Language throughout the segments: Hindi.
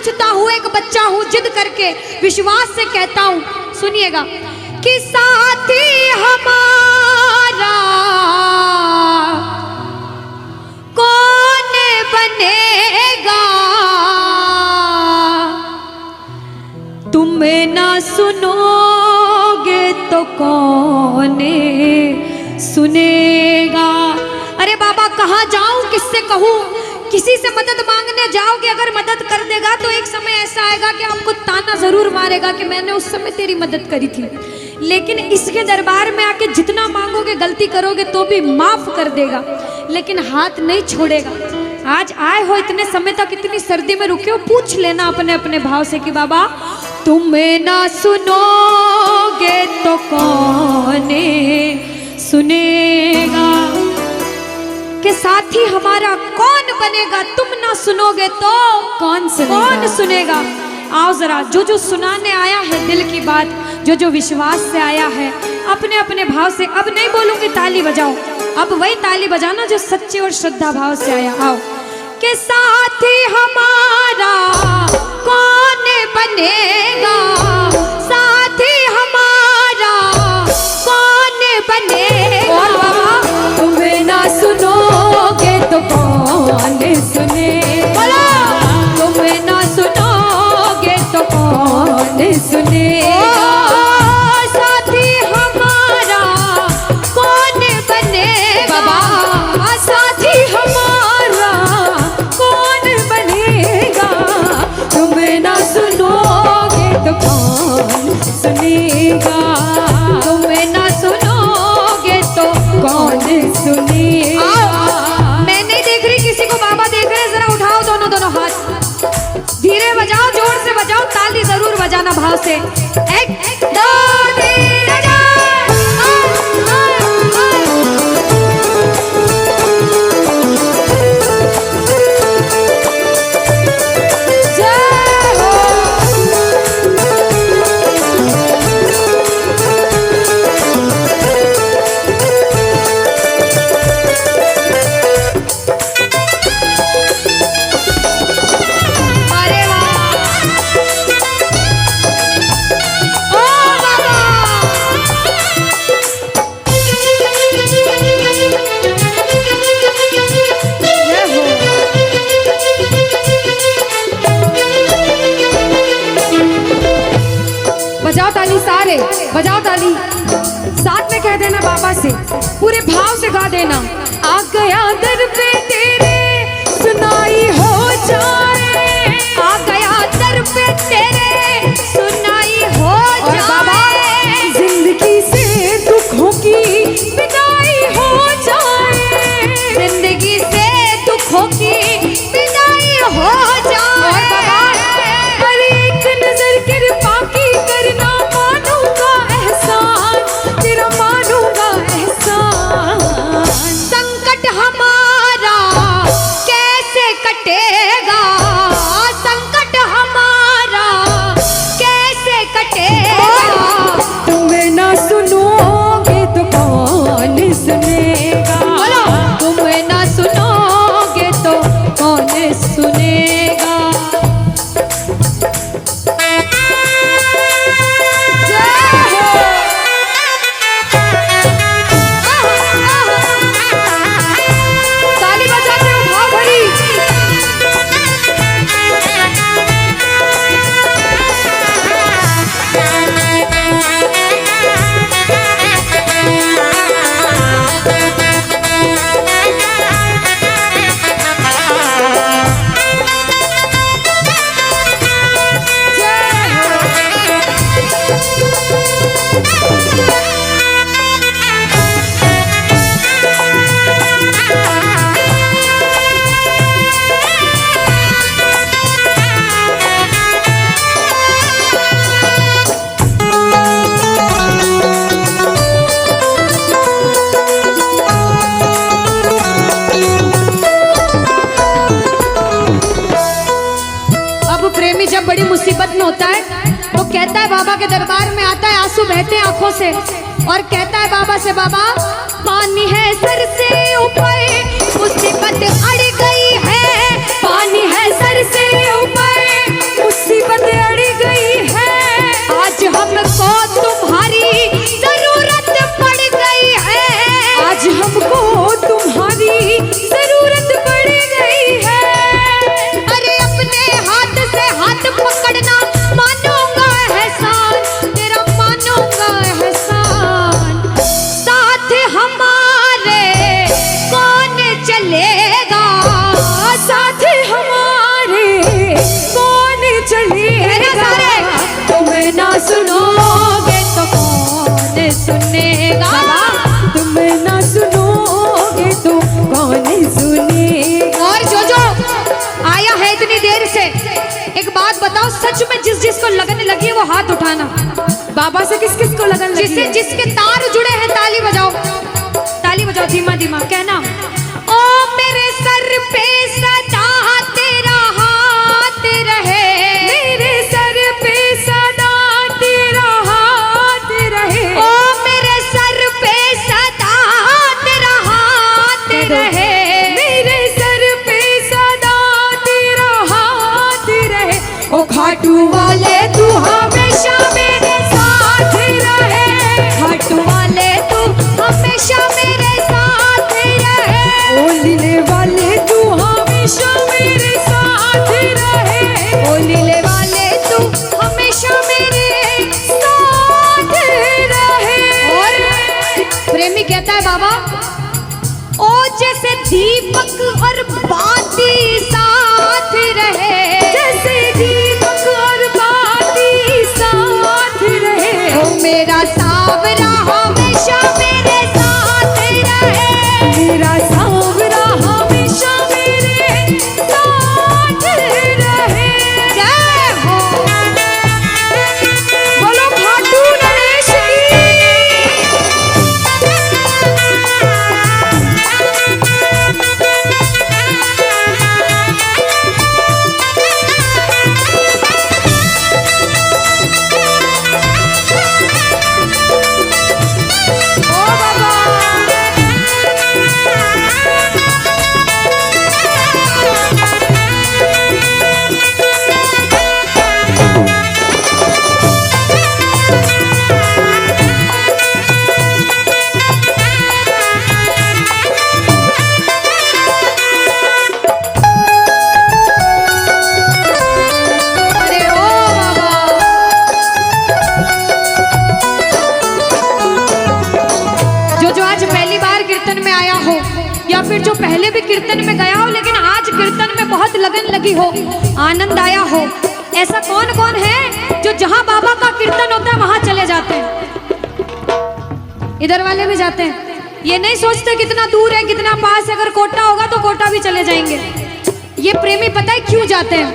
पूछता हूँ, एक बच्चा हूँ, जिद करके विश्वास से कहता हूँ, सुनिएगा कि साथी हमारा कौन बनेगा, तुम ना सुनोगे तो कौन सुनेगा। अरे बाबा कहाँ जाऊं, किससे कहूँ, किसी से मदद मांगने जाओगे, अगर मदद कर देगा तो एक समय ऐसा आएगा कि आपको ताना जरूर मारेगा कि मैंने उस समय तेरी मदद करी थी, लेकिन इसके दरबार में आके जितना मांगोगे, गलती करोगे तो भी माफ कर देगा, लेकिन हाथ नहीं छोड़ेगा। आज आए हो इतने समय तक, इतनी सर्दी में रुके हो, पूछ लेना अपने अपने भाव से कि बाबा तुम ना सुनोगे तो कौन सुनेगा, कि साथी हमारा कौन बनेगा, तुम ना सुनोगे तो कौन सुनेगा। आओ जरा, जो जो सुनाने आया है दिल की बात, जो जो विश्वास से आया है, अपने अपने भाव से, अब नहीं बोलूंगी ताली बजाओ, अब वही ताली बजाना जो सच्चे और श्रद्धा भाव से आया। आओ कि साथी हमारा कौन बनेगा, साथी हमारा कौन बनेगा, और बाबा तुम्हें ना सुनोगे तो कौन सुनेगा, तुम्हें ना सुनोगे तो कौन सुनेगा, साथी हमारा कौन बनेगा, साथी हमारा कौन बनेगा, तुम्हें ना सुनोगे तो कौन सुनेगा, तुम्हें ना सुनोगे तो कौन सुनेगा। मैं नहीं देख रही किसी को, बाबा देख रहे हैं, जरा उठाओ दोनों दोनों हाथ, धीरे बजाओ, जोर से बजाओ, ताली जरूर बजाना भाव से। एक दो तीन बजाओ ताली, सारे बजाओ ताली, साथ में कह देना बाबा से, पूरे भाव से गा देना। आ गया दर पे तेरे सुनाई हो जाए, आ गया दर पे तेरे सुनाई हो जाए, जिंदगी से दुखों की विदाई हो जाए, जिंदगी से दुखों की विदाई हो जाए, पर एक नजर कृपा की करना, मानूंगा एहसान तेरा, मानूंगा एहसान, संकट हमारा कैसे कटेगा, संकट हमारा कैसे कटेगा, तुम्हें ना सुनोगे तो कौन सुनेगा, तुम्हें ना सुनोगे तो कौन सुनेगा। ताली बजाते हो भाव भरी, जब बड़ी मुसीबत में होता है तो कहता है, बाबा के दरबार में आता है, आंसू बहते हैं आंखों से, और कहता है बाबा से, बाबा पानी है सर से ऊपर, मुसीबत अड़ गई है, पानी है सर से ऊपर, सच में जिस जिसको लगन लगी है वो हाथ उठाना। बाबा से किस किस को लगन लगी जिससे है? जिसके तार जुड़े हैं ताली बजाओ, ताली बजाओ धीमा धीमा, कहना ओ मेरे सर पे सदा तेरा हाथ रहे, मेरे सर पे सदा तेरा हाथ रहे, ओ मेरे सर पे सदा तेरा हाथ रहे, मेरे सर पे सदा तेरा हाथ रहे। ओ खाटू वाले तू हमेशा मेरे साथ रहे, खाटू वाले तू हमेशा मेरे साथ रहे, ओ लीले वाले तू हमेशा मेरे साथ रहे, ओ लीले वाले तू हमेशा मेरे साथ रहे। और प्रेमी कहता है बाबा ओ जैसे दीपक और बाती साथ रहे, जैसे दीपक और बाती साथ रहे, ओ मेरा सावरा हमेशा मेरे साथ रहे, मेरा सांवरा हमेशा मेरे साथ रहे। जय हो बोलो खाटू नरेश ओ बाबा। अरे ओ बाबा, जो आज पहली बार कीर्तन में आया हो या फिर जो पहले भी कीर्तन में गया हो लेकिन आज कीर्तन में बहुत लगन लगी हो, आनंद आया हो, ऐसा कौन कौन है जो जहां बाबा का कीर्तन होता है वहां चले जाते हैं? इधर वाले भी जाते हैं, ये नहीं सोचते कितना दूर है कितना पास है, अगर कोटा होगा तो कोटा भी चले जाएंगे। ये प्रेमी पता है क्यों जाते हैं?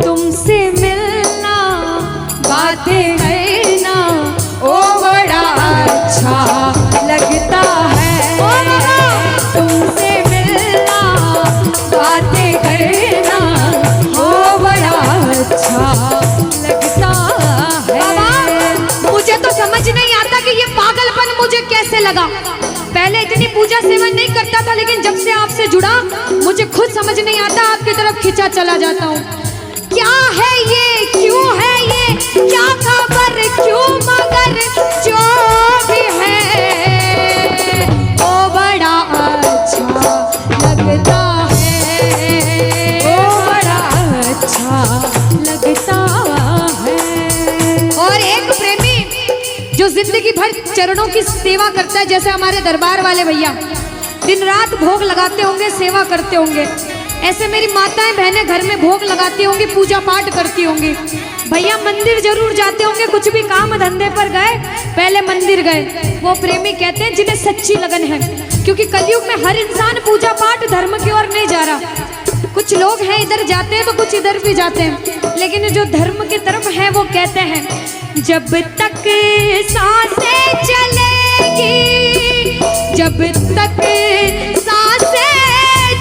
तुमसे मिलना बातें करना ओ बड़ा अच्छा लगता है, ओ बाबा। तुमसे मिलना बातें करना ओ बड़ा अच्छा लगता है। बाबा मुझे तो समझ नहीं आता कि ये पागलपन मुझे कैसे लगा। पहले इतनी पूजा सेवन नहीं करता था लेकिन जब से आपसे जुड़ा मुझे खुद समझ नहीं आता, आपकी तरफ खिंचा चला जाता हूँ। क्या है ये, क्यों है ये, क्या खबर, क्यों मगर जो भी है ओ बड़ा अच्छा लगता है, ओ बड़ा अच्छा लगता है। और एक प्रेमी जो जिंदगी भर चरणों की सेवा करता है, जैसे हमारे दरबार वाले भैया दिन रात भोग लगाते होंगे, सेवा करते होंगे, ऐसे मेरी माताएं बहनें घर में भोग लगाती होंगी, पूजा पाठ करती होंगी। भैया मंदिर जरूर जाते होंगे, कुछ भी काम धंधे पर गए पहले मंदिर गए। वो प्रेमी कहते हैं जिन्हें सच्ची लगन है, क्योंकि कलयुग में हर इंसान पूजा पाठ धर्म की ओर नहीं जा रहा। कुछ लोग हैं इधर जाते हैं तो कुछ इधर भी जाते हैं, लेकिन जो धर्म की तरफ है वो कहते हैं जब तक सांसें चलेगी, जब तक सांसें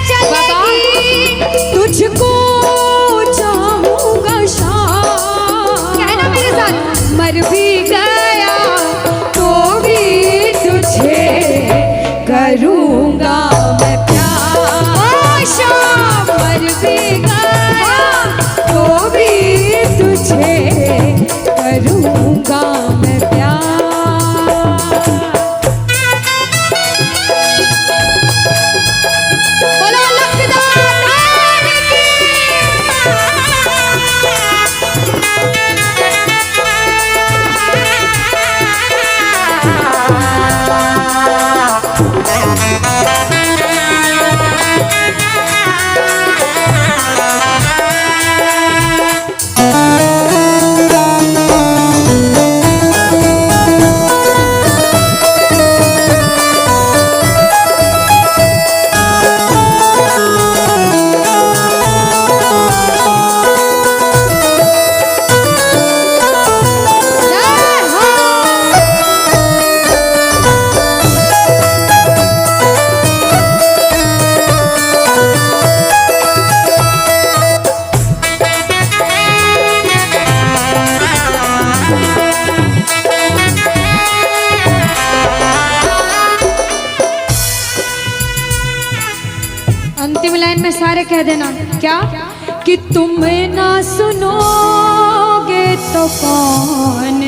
चलेगी तुझको चाहूंगा शाम, कहना मेरे साथ, मर भी गया तो भी तुझे करूंगा मैं प्यार। ओ शाम, मर भी गया तो भी तुझे करूंगा मैं प्यार। सारे कह देना क्या कि तुम ना सुनोगे तो कौन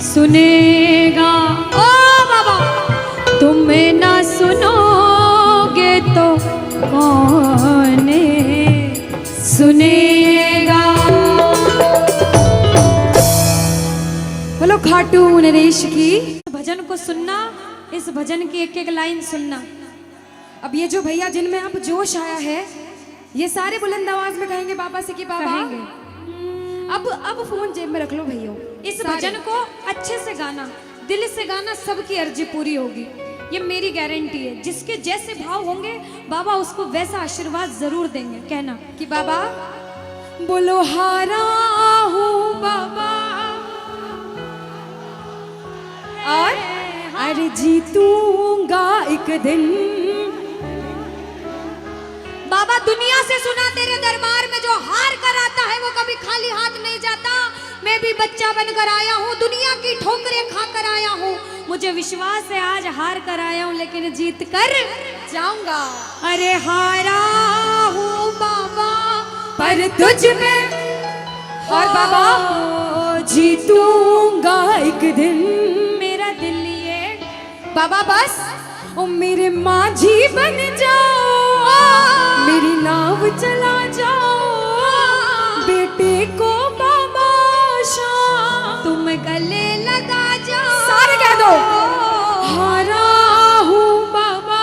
सुनेगा। ओ बाबा, तुम ना सुनोगे तो कौन सुनेगा। बोलो खाटू नरेश की। भजन को सुनना, इस भजन की एक एक लाइन सुनना। अब ये जो भैया जिनमें अब जोश आया है, ये सारे बुलंद आवाज में कहेंगे बाबा से कि बाबा अब फोन जेब में रख लो भैया। इस भजन को अच्छे से गाना, दिल से गाना, सबकी अर्जी पूरी होगी, ये मेरी गारंटी है। जिसके जैसे भाव होंगे बाबा उसको वैसा आशीर्वाद जरूर देंगे। कहना कि बाबा बोलो हारा हूँ बाबा और अरे जीतूंगा एक दिन। बाबा दुनिया से सुना तेरे दरबार में जो हार कर आता है वो कभी खाली हाथ नहीं जाता। मैं भी बच्चा बनकर आया हूँ, दुनिया की ठोकरें खाकर आया हूँ। मुझे विश्वास है आज हार कर आया हूँ लेकिन जीत कर जाऊंगा। अरे हारा हूँ बाबा पर तुझ में और बाबा जीतूंगा एक दिन। मेरा दिल ये बाबा बस ओ मेरे माझी बन जाओ, मेरी नाव चला जाओ, बेटे को बाबा शाम तुम गले लगा जाओ। सारे कह दो हारा हूँ बाबा,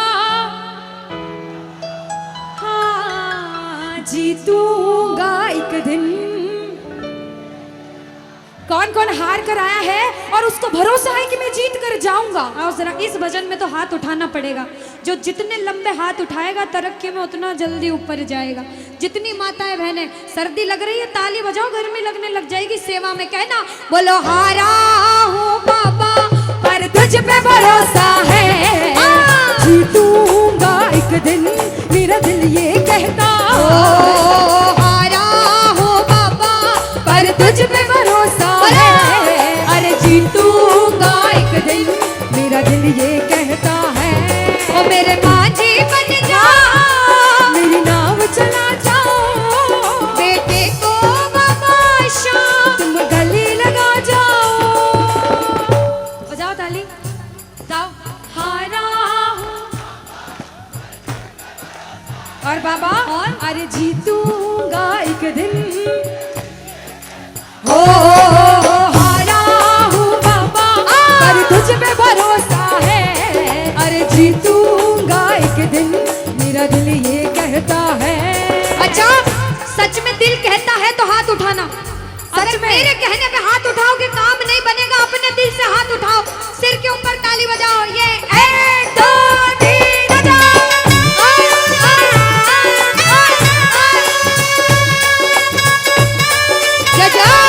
हाँ जीतूंगा एक दिन। कौन कौन हार कर आया है और उसको भरोसा है कि मैं जीत कर जाऊंगा। और जरा इस भजन में तो हाथ उठाना पड़ेगा। जो जितने लंबे हाथ उठाएगा तरक्की में उतना जल्दी ऊपर जाएगा। जितनी माताएं बहनें सर्दी लग रही है ताली बजाओ, गर्मी लगने लग जाएगी सेवा में। कहना बोलो हारा हूँ बाबा पर तुझ पे भरोसा है, जीतूंगा एक दिन मेरा दिल ये कहता। हारा हूँ बाबा पर तुझ पे भरोसा है, अरे जीतूंगा एक दिन मेरा दिल ये कहता है। ओ मेरे माझी बन जाओ, मेरी नाव चला जाओ, बेटे को बाबा शाम तुम गले लगा जाओ। बजाओ ताली जाओ। हारा और बाबा और अरे जीतूंगा एक दिन। हो हारा हूँ बाबा पर तुझ पे भरोसा है, अरे जीतूंगा एक दिन मेरा दिल ये कहता है। अच्छा सच में दिल कहता है तो हाथ उठाना। सच में मेरे कहने पे हाथ उठाओगे काम नहीं बनेगा। अपने दिल से हाथ उठाओ, सिर के ऊपर ताली बजाओ। ये 1 2 3 बजाओ। जय जय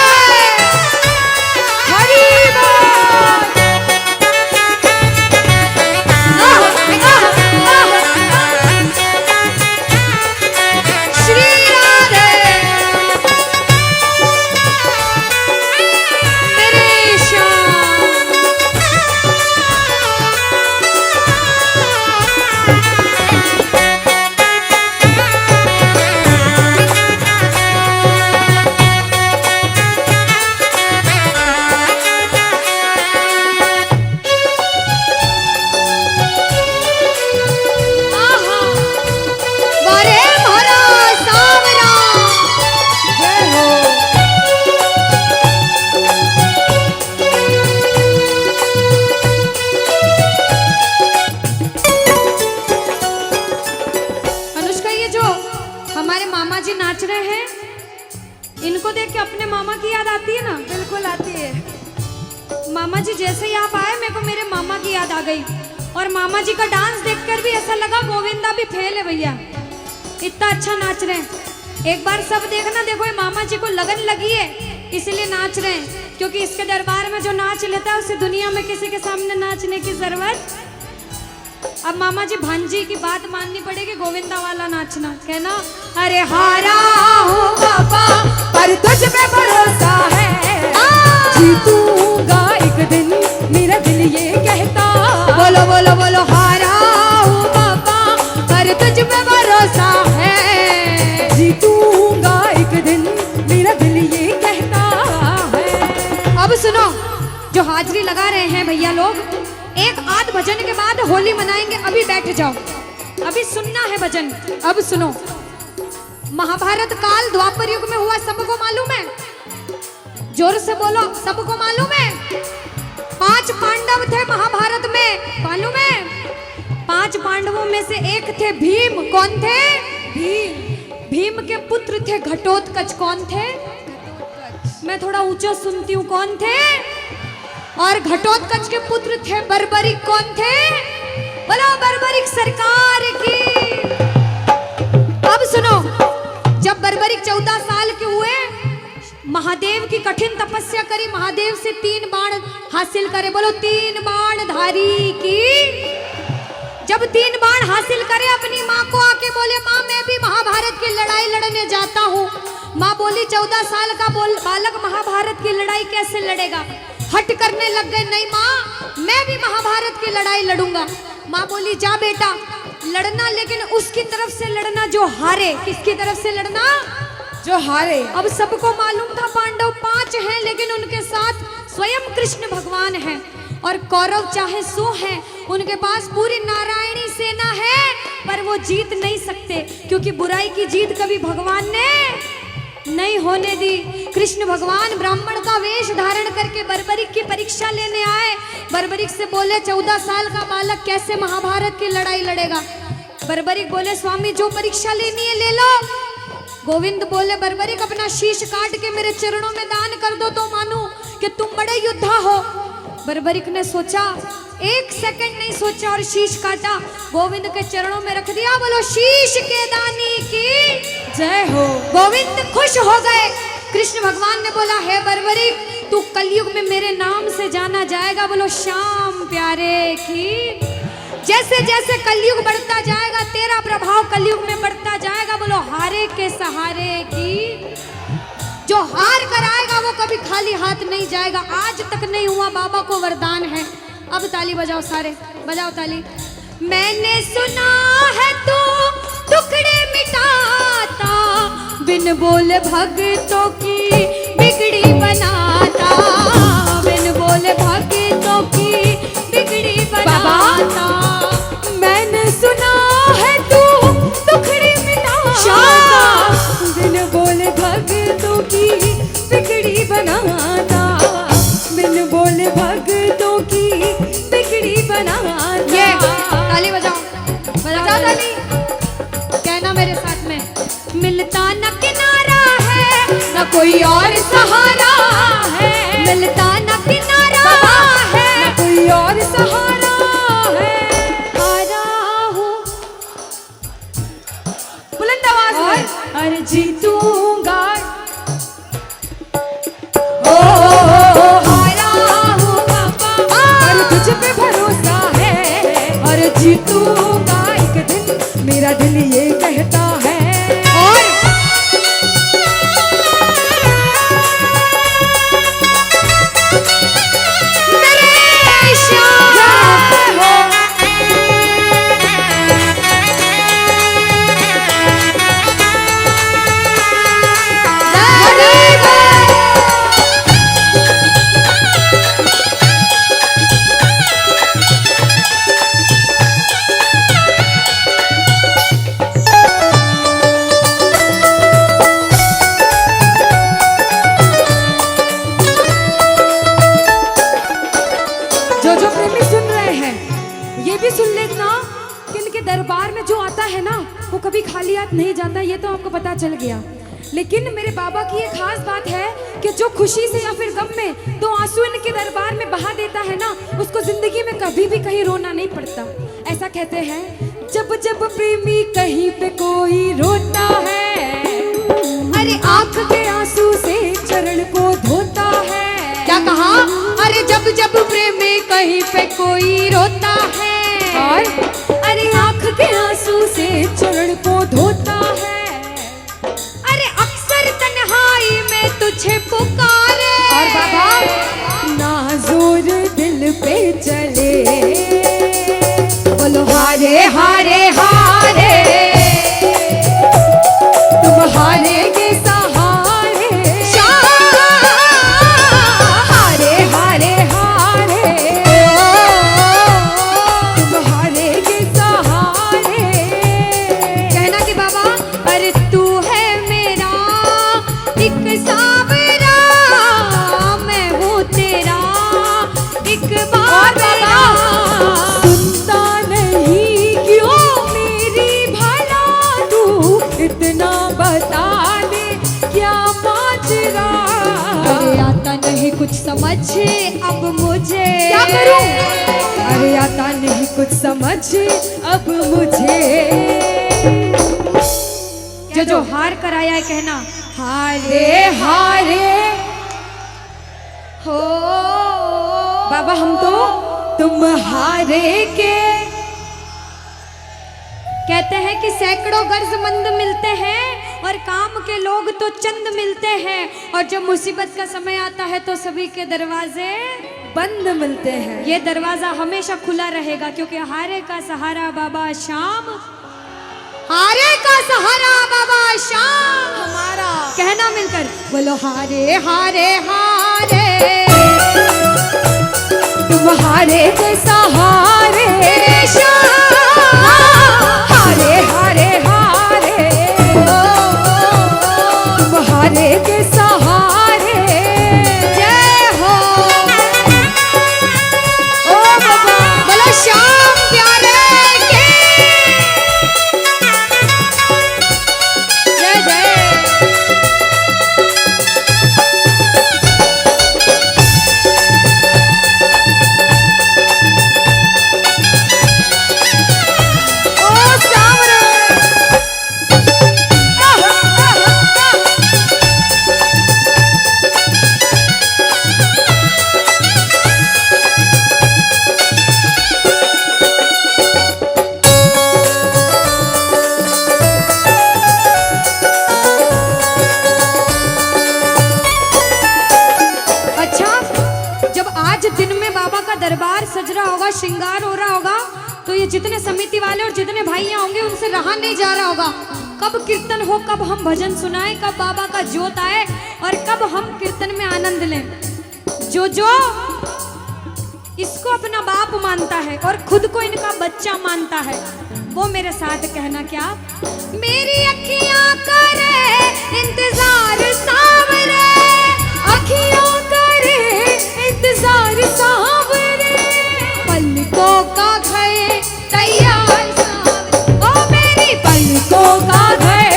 इनको देख के अपने मामा की याद आती है ना? बिल्कुल आती है। मामा जी जैसे ही आप आए मेरे को मेरे मामा की याद आ गई। और मामा जी का डांस देखकर भी ऐसा लगा गोविंदा भी फेल है भैया, इतना अच्छा नाच रहे हैं। एक बार सब देखना, देखो ये मामा जी को लगन लगी है इसलिए नाच रहे हैं, क्योंकि इसके दरबार में जो नाच लेता है उसे दुनिया में किसी के सामने नाचने की जरूरत। अब मामा जी भांजी की बात माननी पड़ेगी, गोविंदा वाला नाचना। कहना अरे हारा हूँ बाबा पर तुझ पे भरोसा है, जीतूंगा एक दिन मेरा दिल ये कहता। बोलो बोलो बोलो हारा हूँ बाबा पर तुझ पे भरोसा लगा रहे हैं भैया लोग, एक आध भजन के बाद होली मनाएंगे। अभी बैठ जाओ, अभी सुनना है भजन। अब सुनो, महाभारत काल द्वापर युग में हुआ, सबको मालूम है? जोर से बोलो, सबको मालूम है? 5 पांडव थे महाभारत में, मालूम है? 5 पांडवों में से एक थे भीम। कौन थे? भीम। भीम के पुत्र थे घटोत्कच। कौन थे? मैं थोड़ा ऊंचा सुनती हूँ। कौन थे? और घटोत्कच के पुत्र थे बर्बरिक। कौन थे? बोलो बर्बरिक सरकार की। अब सुनो, जब बर्बरिक 14 साल के हुए, महादेव की कठिन तपस्या करी, महादेव से 3 बाण हासिल करे। बोलो 3 बाण धारी की। जब 3 बाण हासिल करे, अपनी माँ को आके बोले, माँ मैं भी महाभारत की लड़ाई लड़ने जाता हूँ। माँ बोली 14 साल का बालक महाभारत की लड़ाई कैसे लड़ेगा? हट करने लग गए, नहीं माँ मैं भी महाभारत की लड़ाई लड़ूंगा। माँ बोली जा बेटा लड़ना, लेकिन उसकी तरफ से लड़ना जो हारे। किसकी तरफ से लड़ना? जो हारे। अब सबको मालूम था पांडव 5 हैं, लेकिन उनके साथ स्वयं कृष्ण भगवान हैं। और कौरव चाहे 100 हैं, उनके पास पूरी नारायणी सेना है, पर वो जीत नहीं सकते, क्योंकि बुराई की जीत कभी भगवान ने नहीं होने दी। कृष्ण भगवान ब्राह्मण का वेश धारण करके बर्बरिक की परीक्षा लेने आए। बर्बरिक से बोले 14 साल का बालक कैसे महाभारत की लड़ाई लड़ेगा? बर्बरिक बोले स्वामी जो परीक्षा लेनी है ले लो। गोविंद बोले बर्बरिक अपना शीश काट के मेरे चरणों में दान कर दो तो मानूं कि तुम बड़े योद्धा हो। बर्बरिक ने सोचा, 1 सेकंड नहीं सोचा और शीश काटा, गोविंद के चरणों में रख दिया। बोलो शीश के दानी की जय हो। गोविंद खुश हो गए। कृष्ण भगवान ने बोला हे बर्बरिक तू कलयुग में मेरे नाम से जाना जाएगा। बोलो श्याम प्यारे की। जैसे जैसे कलयुग बढ़ता जाएगा तेरा प्रभाव कलयुग में बढ़ता जाएगा। बोलो हारे के सहारे की। जो हार कर आएगा वो कभी खाली हाथ नहीं जाएगा। आज तक नहीं हुआ, बाबा को वरदान है। अब ताली बजाओ, सारे बजाओ ताली। मैंने सुना है तू टुकड़े मिटाता, बिन बोले भक्तों की बिगड़ी बनाता, बिन बोले भक्तों की बिगड़ी बनाता। मैंने सुना है तू टुकड़े मिटाता, बिन बोले भक्तों की बिगड़ी बनाता, बिन बोले भक्तों की बिगड़ी बनाता। ये ताली बजाओ, बजाओ ताली। कहना मेरे साथ में, मिलता न किनारा है न कोई और सहारा है, मिलता न किनारा है न कोई और सहारा है। हारा हूँ बुलंद आवाज में, अरे जीतूंगा। हारा हूँ बाबा, और तुझ पे भरोसा है, और जीतूंगा एक दिन, मेरा दिल ये कहता है। और मेरे श्याम हो। जो जो प्रेमी सुन रहे हैं ये भी सुन लेना कि इनके दरबार में जो आता है ना वो कभी खाली हाथ नहीं जाता। ये तो आपको पता चल गया। लेकिन मेरे बाबा की एक खास बात है कि जो खुशी से या फिर गम में 2 आंसू इनके दरबार में बहा देता है ना, उसको जिंदगी में कभी भी कहीं रोना नहीं पड़ता। ऐसा कहते हैं, जब जब प्रेमी कहीं पे कोई रोता है, अरे आंख के आंसू से चरण को धोता है। क्या कहा? अरे जब जब प्रेमी कहीं पे कोई रोता है, और अरे आंख के आंसू से चरण को धोता है। अरे अक्सर तन्हाई में तुझे पुकारे। और बाबा नाज़ुर दिल पे चले, बोलो हारे हारे हारे, तुम हारेगे सहारे। हारे हारे हारे, नहीं कुछ समझ अब मुझे, क्या करूं? अरे आता नहीं कुछ समझ अब मुझे। जो हार कर आया है कहना हारे हारे हो। बाबा हम तो तुम हारे के। कहते हैं कि सैकड़ों गर्जमंद मिलते हैं और काम के लोग तो चंद मिलते हैं, और जब मुसीबत का समय आता है तो सभी के दरवाजे बंद मिलते हैं। ये दरवाजा हमेशा खुला रहेगा, क्योंकि हारे का सहारा बाबा शाम, हारे का सहारा बाबा शाम हमारा। कहना मिलकर बोलो हारे हारे हारे, तुम हारे के सहारे शाम, हारे हारे हारे, तुम हारे के सहारे। जय हो। ओ बाबा बोलो शाम प्यारे के जय जय। दरबार सज रहा होगा, श्रृंगार हो रहा होगा, तो ये जितने समिति वाले और जितने भाइयां होंगे उनसे रहा नहीं जा रहा होगा। कब कीर्तन हो, कब हम भजन सुनाएं, कब बाबा का जोत आए और कब हम कीर्तन में आनंद लें। जो इसको अपना बाप मानता है और खुद को इनका बच्चा मानता है, वो मेरे साथ कहना क्या। मेरी अखियां करे इंतजार सावरे, अखियां करे इंतजार सावरे, पलकों का घर तैयार सावरे, ओ मेरी पलकों का घर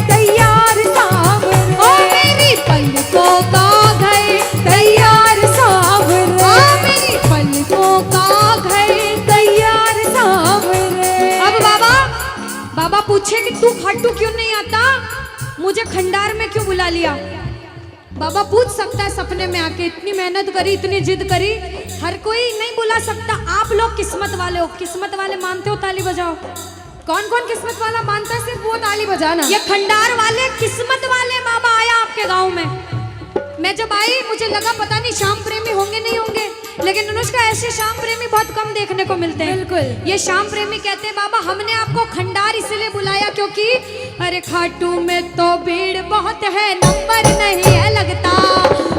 तैयार सावरे, ओ मेरी पलकों का घर तैयार सावरे, ओ मेरी पलकों का घर तैयार सावरे। अब बाबा पूछे कि तू खाटू क्यों नहीं आता, मुझे खंडार में क्यों बुला लिया। बाबा पूछ सकता है सपने में आके, इतनी मेहनत करी, इतनी जिद करी, हर कोई नहीं बुला सकता। आप लोग किस्मत वाले हो, किस्मत वाले मानते हो, ताली बजाओ। कौन कौन किस्मत वाला मानता है, सिर्फ वो ताली बजाना। ये खंडार वाले किस्मत वाले बाबा आया आपके गांव में। मैं जब आई मुझे लगा पता नहीं श्याम प्रेमी होंगे नहीं होंगे, लेकिन अनुष्का ऐसे श्याम प्रेमी बहुत कम देखने को मिलते हैं। बिल्कुल। ये श्याम प्रेमी कहते हैं बाबा हमने आपको खंडार इसलिए बुलाया क्योंकि अरे खाटू में तो भीड़ बहुत है, नंबर नहीं है लगता।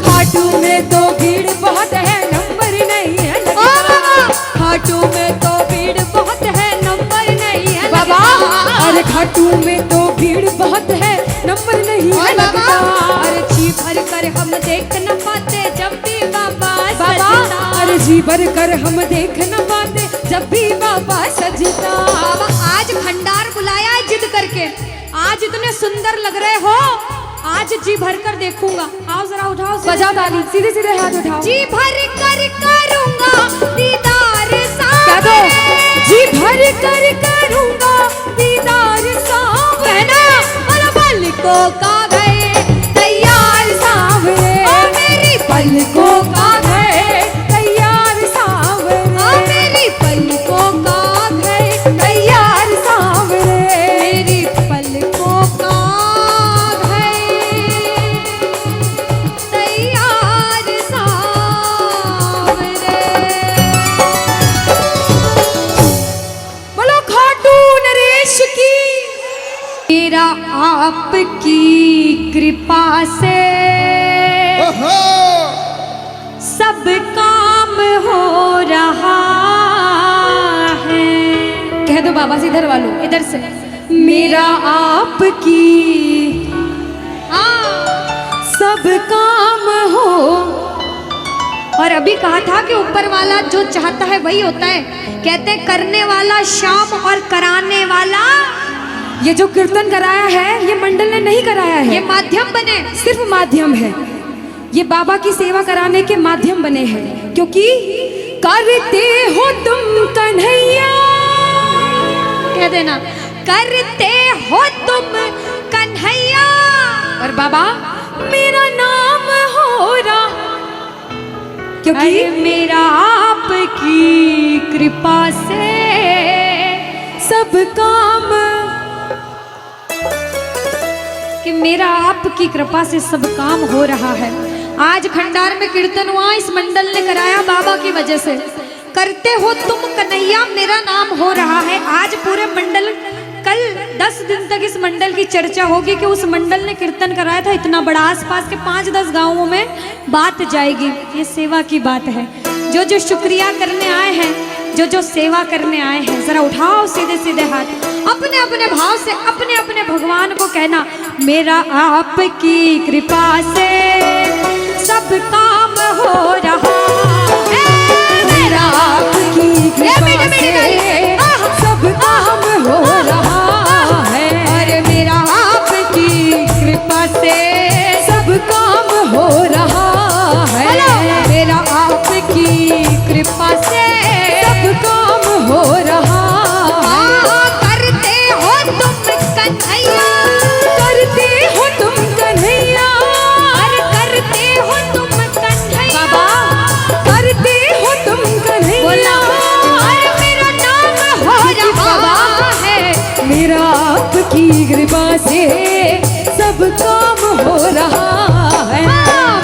खाटू में तो भीड़ बहुत है, नंबर नहीं है लगता। खाटू में तो भीड़ बहुत है, नंबर नहीं है बाबा। अरे खाटू में तो भीड़ बहुत है, नंबर नहीं है लगता। अरे जी भर कर हम देख न पाते जब भी बाबा सजता। अरे जी भर कर हम देख न पाते जब भी बाबा सजता। बाबा आज खंडार बुलाया है जिद करके, आज इतने सुंदर लग रहे हो, आज जी भर कर देखूंगा। आओ जरा उठाओ, बजाओ ताली, सीधे सीधे हाथ उठाओ। जी भर कर करूंगा दीदार क्या दो? जी भर कर करूंगा दीदार सावरे, कहना और पलकों का घर तैयार सावरे, मेरी पलकों का घर तैयार सावरे, मेरी पलकों का घर तैयार सावरे, मेरी पलकों का घर तैयार सावरे। बोलो खाटू नरेश की। मेरा आपकी कृपा से सब काम हो रहा है। कह दो बाबा से, इधर वालों, इधर से। मेरा आपकी सब काम हो। और अभी कहा था कि ऊपर वाला जो चाहता है वही होता है। कहते हैं करने वाला श्याम और कराने वाला। ये जो कीर्तन कराया है ये मंडल ने नहीं कराया है, ये माध्यम बने, सिर्फ माध्यम है। ये बाबा की सेवा कराने के माध्यम बने हैं, क्योंकि करते हो तुम कन्हैया, कह देना करते हो तुम कन्हैया, और बाबा मेरा नाम हो रहा, क्योंकि अरे मेरा आपकी कृपा से सब काम, कि मेरा आपकी कृपा से सब काम हो रहा है। आज खंडार में कीर्तन हुआ, इस मंडल ने कराया बाबा की वजह से। करते हो तुम कन्हैया, मेरा नाम हो रहा है। आज पूरे मंडल, कल 10 दिन तक इस मंडल की चर्चा होगी कि उस मंडल ने कीर्तन कराया था इतना बड़ा, आसपास के 5-10 गांवों में बात जाएगी। ये सेवा की बात है। जो जो शुक्रिया करने आए हैं, जो जो सेवा करने आए हैं, जरा उठाओ सीधे सीधे हाथ, अपने अपने भाव से अपने अपने भगवान को कहना, मेरा आपकी कृपा से सब काम हो रहा है, मेरा आपकी कृपा से सब काम हो रहा है, अरे मेरा आपकी कृपा से सब काम हो रहा है, मेरा आपकी कृपा से सब काम हो रहा है। करते हो तुम कन्हैया, करते हो तुम कन्हैया, अरे करते हो तुम कन्हैया, बाबा करते हो तुम कन्हैया, बोला अरे मेरा नाम हो रहा है, मेरा आपकी कृपा से सब काम हो रहा है,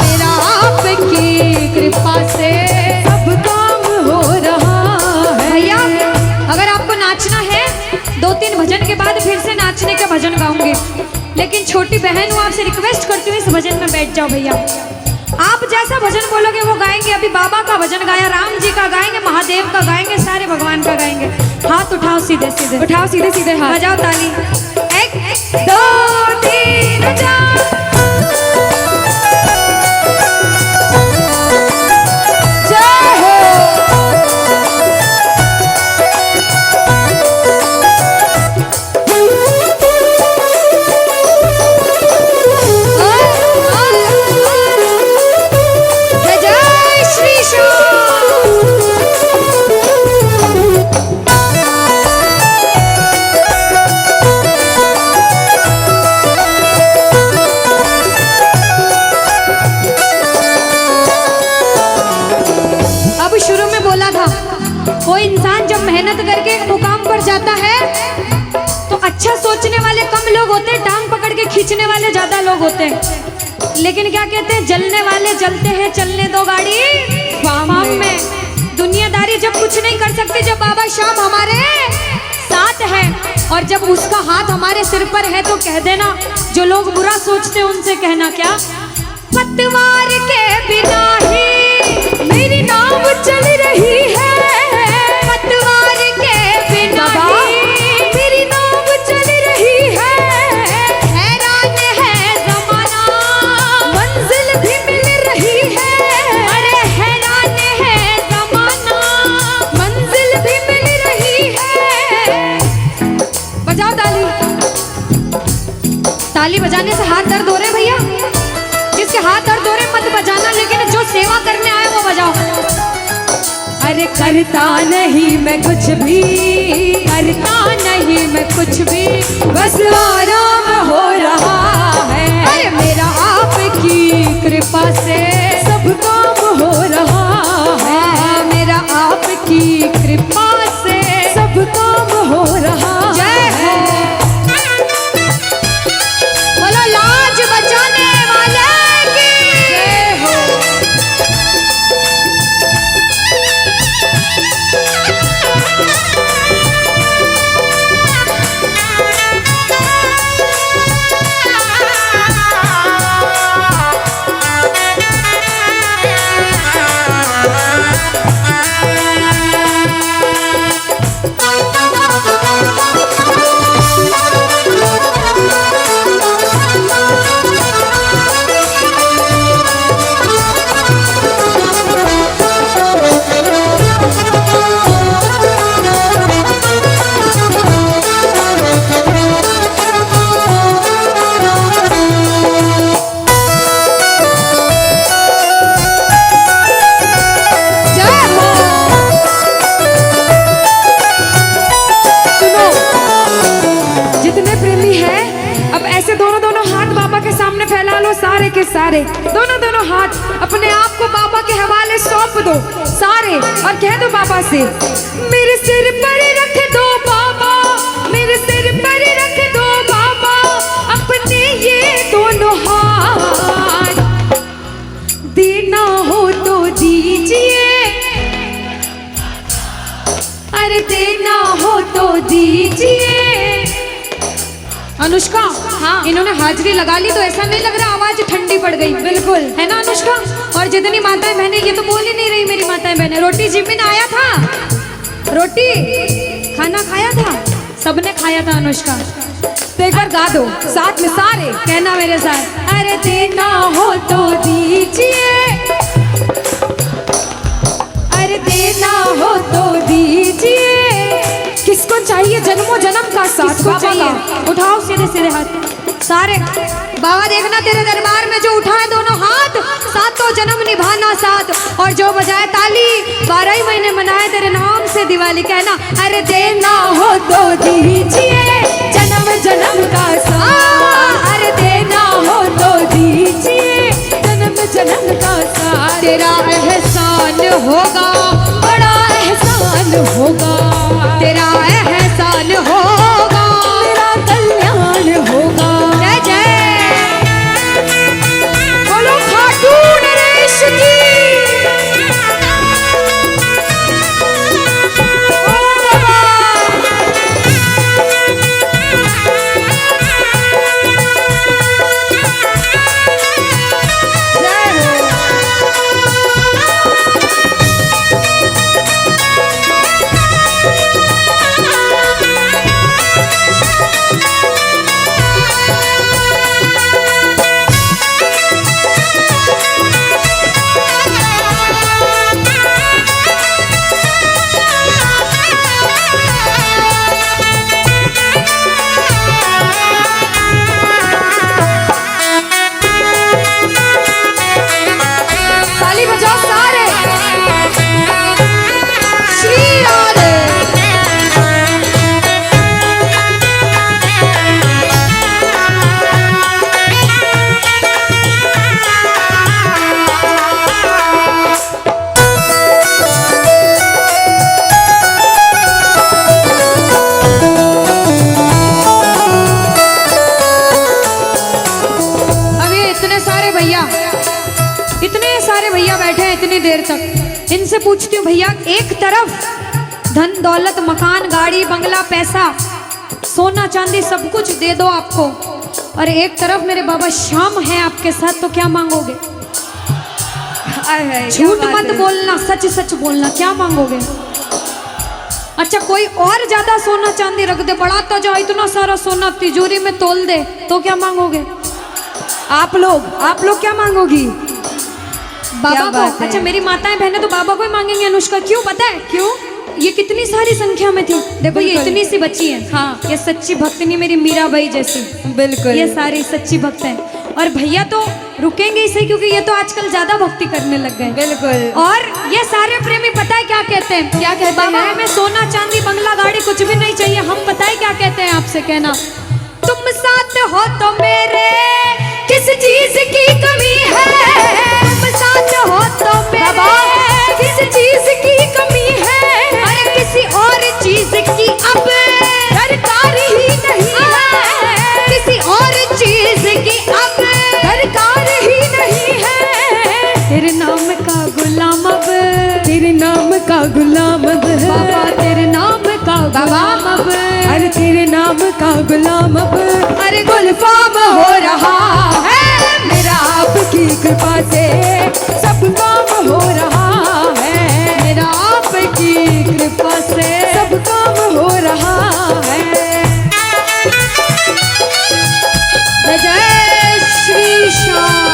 मेरा आपकी कृपा से सब काम हो रहा है। भैया अगर आपको नाचना है, 2-3 भजन के बाद फिर से नाचने का भजन गाऊंगी, लेकिन छोटी बहन हूँ, आपसे रिक्वेस्ट करती हूँ इस भजन में बैठ जाओ भैया। आप जैसा भजन बोलोगे वो गाएंगे। अभी बाबा का भजन गाया, राम जी का गाएंगे, महादेव का गाएंगे, सारे भगवान का गाएंगे। हाथ उठाओ सीधे सीधे, उठाओ सीधे सीधे हाथ, बजाओ ताली, 1 2 3 4। जय हो। जय श्री श्याम। अब शुरू में बोला था, कोई इंसान जब मेहनत करके एक मुकाम पर जाता है तो अच्छा सोचने वाले कम लोग होते हैं, टांग पकड़ के खींचने वाले ज्यादा लोग होते हैं। लेकिन क्या कहते हैं, जलने वाले जलते हैं, चलने दो गाड़ी फार्म में। दुनियादारी जब कुछ नहीं कर सकती, जब बाबा श्याम हमारे साथ है और जब उसका हाथ हमारे सिर पर है, तो कह देना, जो लोग बुरा सोचते हैं उनसे कहना क्या, पतवार के बिना ही मेरी नाव चल रही है, पतवार के बिना ही मेरी नाव चल रही है, हैरान है जमाना, मंजिल भी मिल रही है, अरे हैरान है जमाना, मंजिल भी मिल रही है। बजाओ ताली। ताली बजाने से हाथ दर्द हो रहे भैया, जिसके हाथ दर्द हो रहे मत बजाना, लेकिन जो सेवा करने आए वो बजाओ। अरे करता नहीं मैं कुछ भी, करता नहीं मैं कुछ भी, बस आराम हो रहा है, अरे मेरा आपकी कृपा से सब काम हो रहा है, मेरा आपकी कृपा से सब काम हो रहा जय हो। बोलो लाज बचाने वाले की जय हो। सारे, दोनों दोनों हाथ अपने आप को बाबा के हवाले सौंप दो सारे, और कह दो बाबा से, मेरे सिर पर रख दो बाबा, मेरे सिर पर रख दो बाबा अपने ये दोनों हाथ, देना हो तो दीजिए, अरे देना हो तो दीजिए। अनुष्का, हाँ, इन्होंने हाजिरी लगा ली तो ऐसा नहीं लग रहा आवाज ठंडी पड़ गई? बिल्कुल, है ना अनुष्का? और जितनी माताएं बहनें, ये तो बोल ही नहीं रही मेरी माताएं बहनें। रोटी जिमिन आया था, रोटी खाना खाया था, सबने खाया था अनुष्का। तो एक बार गा दो साथ में सारे, कहना मेरे साथ, अरे देना हो तो दीजिए, अरे देना हो तो दीजिए। किसको चाहिए जन्मों जन्म का साथ? किसको चाहिए? उठाओ सीधे सीधे हाथ सारे। बाबा देखना तेरे दरबार में जो उठाए दोनों हाथ, सातों जन्म निभाना साथ, और जो बजाए ताली 12 ही महीने मनाए तेरे नाम से दिवाली। कहना, अरे देना हो तो दीजिए जन्म जन्म का साथ, अरे देना हो तो दीजिए जन्म जन्म का साथ। तेरा एहसान होगा, बड़ा एहसान होगा, तेरा एहसान होगा, तेरा कल्याण होगा। जय जय बोलो खाटू नरेश की। देर तक इनसे पूछती हूँ, भैया एक तरफ धन दौलत मकान गाड़ी बंगला पैसा सोना चांदी सब कुछ दे दो आपको, और एक तरफ मेरे बाबा श्याम है आपके साथ, तो क्या मांगोगे? झूठ मत बोलना, सच सच बोलना, क्या मांगोगे? अच्छा कोई और ज्यादा सोना चांदी रख दे, बढ़ाता जाओ इतना सारा सोना तिजोरी में तोल दे, तो क्या मांगोगे? आप लोग क्या मांगोगी? बाबा को। अच्छा मेरी माताएं बहनें तो बाबा को ही मांगेंगे अनुष्का, क्यों पता है? क्यों? ये कितनी सारी संख्या में थी, देखो ये इतनी सी बच्ची है, हाँ ये सच्ची भक्तनी मेरी मीराबाई जैसी, बिल्कुल ये सारी सच्ची भक्त हैं। और भैया तो रुकेंगे ही सही, क्योंकि ये तो आजकल ज्यादा भक्ति करने लग गए। बिल्कुल। और ये सारे प्रेमी पता है क्या कहते हैं? क्या कहते हैं? बाबा हमें सोना चांदी बंगला गाड़ी कुछ भी नहीं चाहिए, हम पता है क्या कहते हैं आपसे? कहना, तुम साथ हो तो मेरे किस चीज की कमी है, तुम साथ हो तो मेरे किस चीज की कमी है, अरे किसी और चीज की अब दरकार ही नहीं है, किसी और चीज की अब दरकार ही नहीं है। तेरे नाम का गुलाम अब, तेरे नाम का गुलाम अब बाबा, तेरे नाम का गुलाम अब, अरे तेरे नाम का गुलाम अब, अरे गुलफाम हो रहा है मेरा आपकी कृपा से, सब काम हो रहा है मेरा आपकी कृपा से, सब काम हो रहा है। जय श्री श्याम।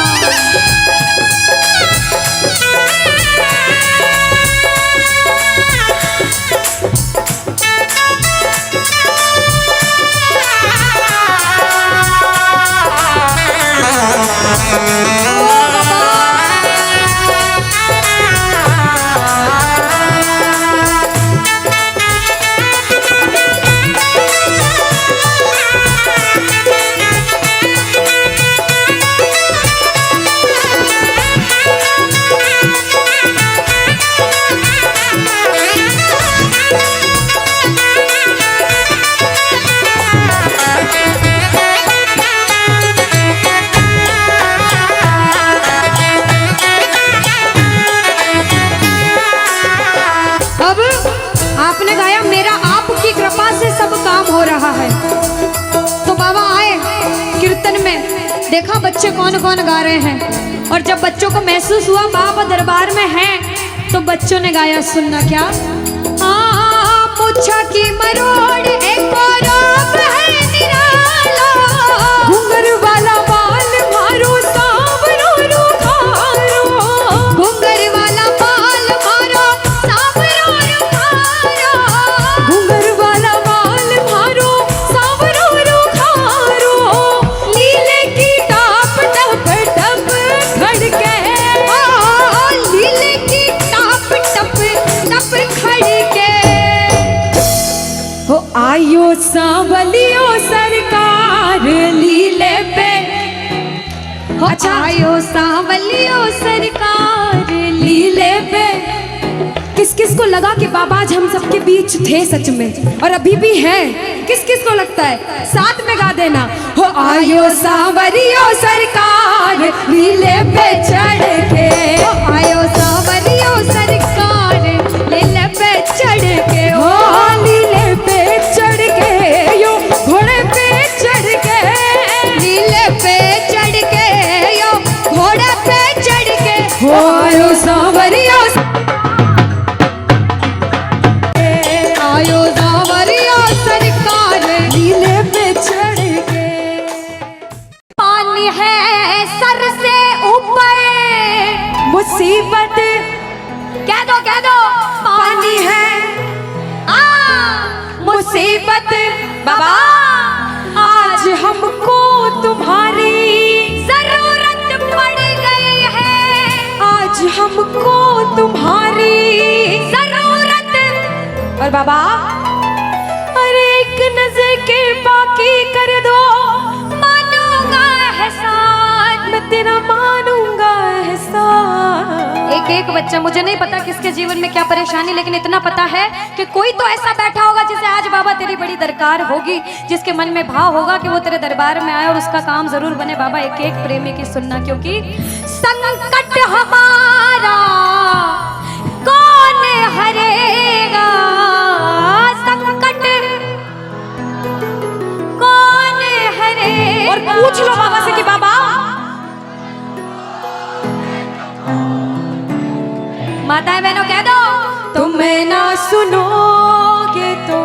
देखा बच्चे कौन कौन गा रहे हैं, और जब बच्चों को महसूस हुआ बाबा दरबार में हैं, तो बच्चों ने गाया, सुनना क्या। मुच्छा की मरोड़ एक और है निराला, घुंघर वाला बाल मारो सांवरो रुखारो, घुंघर वाला बाल मारो सांवरो रुखारो, घुंघर वाला बाल मारो सांवरो रुखारो, लीले की टाप टप टप खड़के, लीले की टाप टप टप खड़के, हो आयो सांवलियो सरकार लीले पे। अच्छा, आयो सांवलियो सरकार लीले पे। किस किस को लगा कि बाबा आज हम सबके बीच थे सच में, और अभी भी हैं? किस किस को लगता है? साथ में गा देना, हो आयो सांवरियो सरकार लीले पे चढ़ के, आयो सांवरियो सरकार लीले पे चढ़ के, हो लीले पे चढ़ के, यो घोड़े पे चढ़ के, लीले पे चढ़ के, यो घोड़े पे चढ़ के, हो आयो सांवरियो आयो सांवरियो सरकार लीले पे चढ़ के। पानी है सर से ऊपर, मुसीबत कह दो पानी है, मुसीबत बाबा आज हमको तुम्हारी जरूरत पड़ गई है, आज हमको तुम्हारी जरूरत। और बाबा अरे एक नजर के बाकी कर दो, मानूंगा एहसान, मैं तेरा मानूंगा एहसान। एक एक बच्चा, मुझे नहीं पता किसके जीवन में क्या परेशानी, लेकिन इतना पता है कि कोई तो ऐसा बैठा होगा जिसे आज बाबा तेरी बड़ी दरकार होगी, जिसके मन में भाव होगा कि वो तेरे दरबार में आए और उसका काम जरूर बने। बाबा एक एक प्रेमी की सुनना, क्योंकि संकट हमारा कौन हरेगा, संकट कौन हरेगा। और पूछ लो बाबा से कि बाबा माताएं बहनों कह दो, तुम्हें ना सुनोगे तो।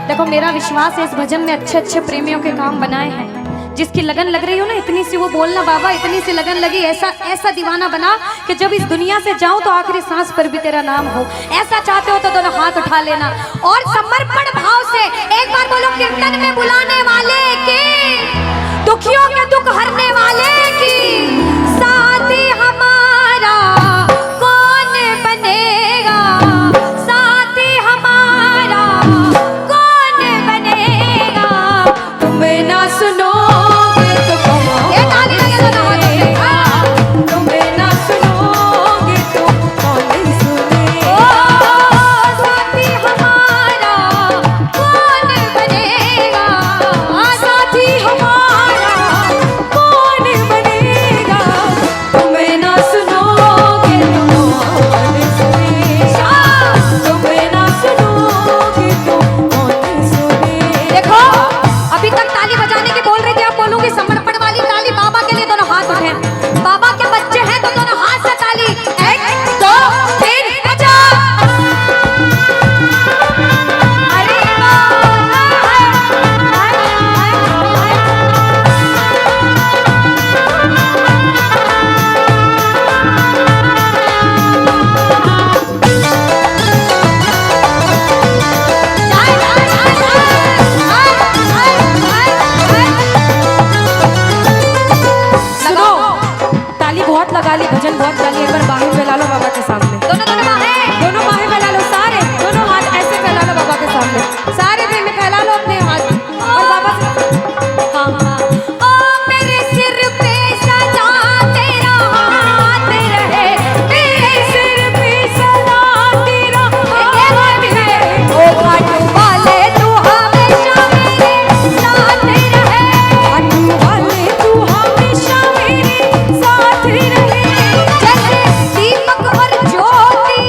देखो मेरा विश्वास है इस भजन में अच्छे अच्छे प्रेमियों के काम बनाए हैं। जिसकी लगन लग रही हो ना, इतनी सी वो बोलना बाबा, इतनी सी लगन लगी, ऐसा ऐसा दीवाना बना कि जब इस दुनिया से जाऊं तो आखिरी सांस पर भी तेरा नाम हो। ऐसा चाहते हो तो दोनों हाथ उठा लेना और समर्पण भाव से एक बार बोलो, कीर्तन में बुलाने वाले की, दुखियों के दुख हरने वाले की, साथी हमारा कौन बनेगा, साथी हमारा कौन बनेगा। तुम्हें ना सुनो ये ताली लगे दोनों हाथों से। तुम्हें ना सुनोगे तो कौन सुनेगा। साथी हमारा कौन बनेगा, साथी हमारा कौन बनेगा। तुम्हें ना सुनोगे तो कौन सुनेगा। तुम्हें ना सुनोगे तो कौन सुनेगा। देखो अभी तक ताली बजाने की बोल रही थी, अब बोलूंगी समर्पण वाली ताली। बाबा के लिए दोनों हाथ उठे, बाबा के बच्चे हैं तो दोनों हाथ से ताली। 1 2 3 बजा। अरे सुनो, ताली बहुत लगा ली, भजन बहुत गा ली, एक बार बाहें फैला लो बाबा के सामने। दोनों दोनों बाहें, दोनों बाहें फैला लो, सारे दोनों हाथ ऐसे फैला लो बाबा के सामने। सारे प्रेमी फैला लो अपने हाथ और बाबा से हाँ हाँ। ओ मेरे सिर पे सदा तेरा हाथ रहे, मेरे सिर पे सदा तेरा हाथ रहे। ओ घाट वाले तू हमेशा मेरे साथ रहे, घाट वाले तू हमेशा मेरे साथ रहे। जैसे दीपक और ज्योति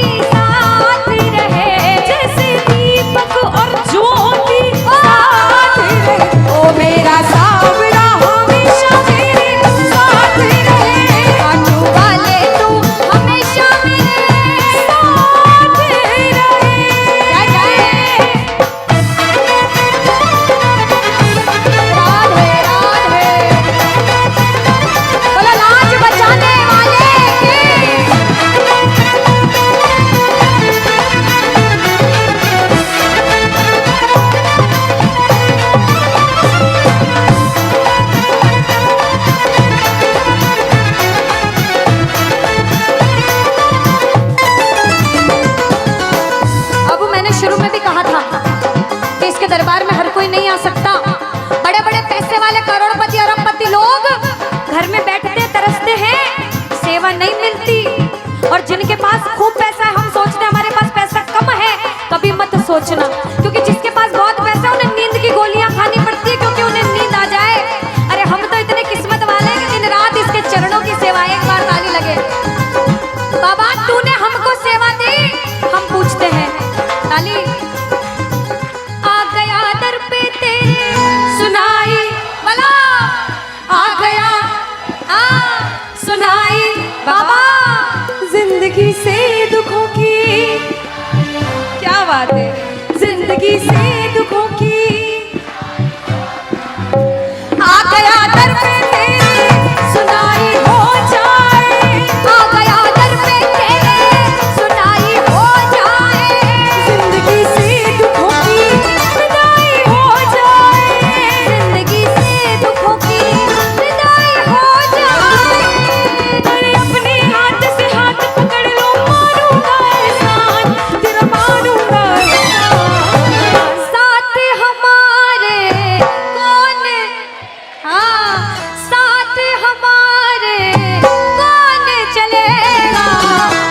तरसते हैं, सेवा नहीं मिलती। और जिनके पास खूब पैसा है, हम सोचते हैं हमारे पास पैसा कम है, कभी मत सोचना, क्योंकि जिसके पास बहुत पैसा है उन्हें नींद की गोलियां खानी पड़ती है, क्योंकि उन्हें नींद आ जाए। अरे हम तो इतने किस्मत वाले हैं कि दिन रात इसके चरणों की सेवा, एक बार ताली लगे। बाबा तूने हमको सेवा दी, हम पूछते हैं ताली। आ गया दर पे तेरे सुनाई वाला, आ गया सुनाई बाबा जिंदगी से दुखों की, क्या बात है, जिंदगी से दुखों की, आ गया दर पे तेरे सुनाई हो जाए, आ गया दर पे तेरे सुनाई हो जाए, जिंदगी से दुखों की विदाई हो जाए, जिंदगी से दुखों की विदाई हो जाए। अरे अपने हाथ से हाथ पकड़ लो, मारूंगा एहसान, तेरा मारूंगा एहसान। साथ हमारे कौन, हाँ साथ हमारे कौन चलेगा,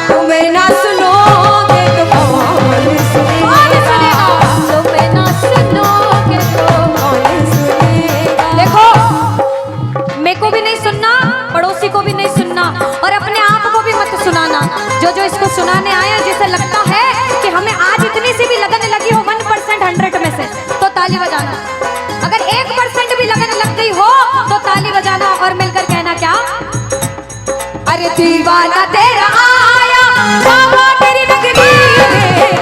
तुम्हें ना सुनोगे तो कौन सुनेगा, तुम्हें ना सुनोगे तो। कौन सुनेगा। देखो, मेरे को भी नहीं सुनना, पड़ोसी को भी नहीं सुनना, और अपने आप को भी मत सुनाना। जो इसको सुनाने आए, जिसे लगता है कि हमें आज इतनी सी भी लगन लगी हो 1% 100 में से, तो ताली बजाना। अगर 1% भी लगन लग गई हो तो ताली बजाना और मिलकर कहना क्या, अरे दीवाना तेरा आया बाबा तेरी नगरी में,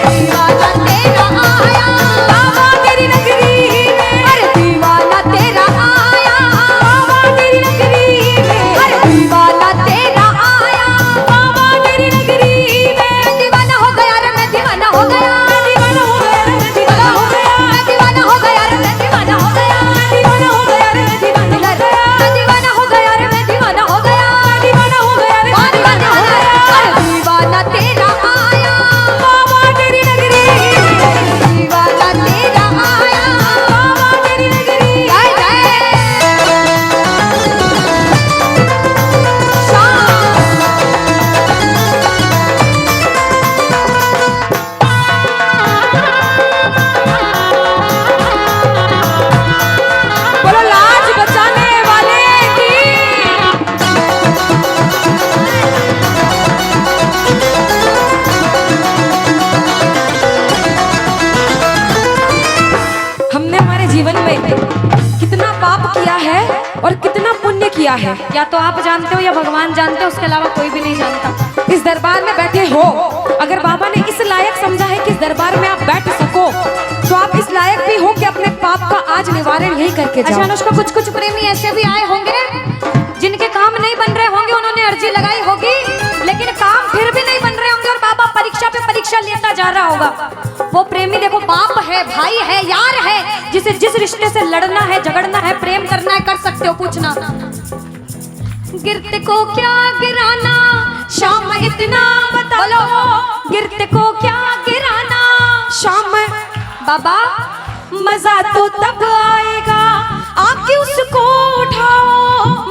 दीवाना तेरा आया बाबा तेरी नगरी में, अरे दीवाना तेरा आया बाबा तेरी नगरी में, अरे दीवाना तेरा आया बाबा तेरी नगरी में। दीवाना हो गया रे मैं, दीवाना हो गया, दीवाना हो गया रे मैं, दीवाना हो गया, दीवाना हो गया रे मैं, दीवाना हो गया, दीवाना हो गया रे मैं, दीवाना हो गया, दीवाना हो गया रे मैं, दीवाना हो गया, दीवाना हो गया रे मैं, दीवाना हो गया। अरे दीवाना तेरा आया बाबा तेरी नगरी में, दीवाना तेरा आया बाबा तेरी नगरी। जय जय बोलो लाज बचाने वाले की। हमने हमारे जीवन में कितना पाप किया है और कितना पुण्य किया है, या तो आप जानते हो या भगवान जानते हो, उसके अलावा कोई भी नहीं जानता। इस दरबार में बैठे हो, अगर बाबा ने इस लायक समझा है कि इस दरबार में आप बैठ सको, तो आप इस लायक भी हो कि अपने पाप का आज निवारण यही करके जाओ। अच्छा अनुष्का, कुछ प्रेमी ऐसे भी आए होंगे जिनके काम नहीं बन रहे होंगे, उन्होंने अर्जी लगाई होगी, लेकिन काम फिर भी नहीं बन रहे होंगे, और बाबा परीक्षा पे परीक्षा लेता जा रहा होगा। वो प्रेमी देखो, बाप है, भाई है, यार है, जिसे जिस रिश्ते से लड़ना है, झगड़ना है, प्रेम करना है, कर सकते हो। पूछना गिरते को क्या गिराना, शाम इतना बता लो, गिरते को क्या गिराना शाम बाबा, मजा तो तब आएगा आके उसको उठाओ,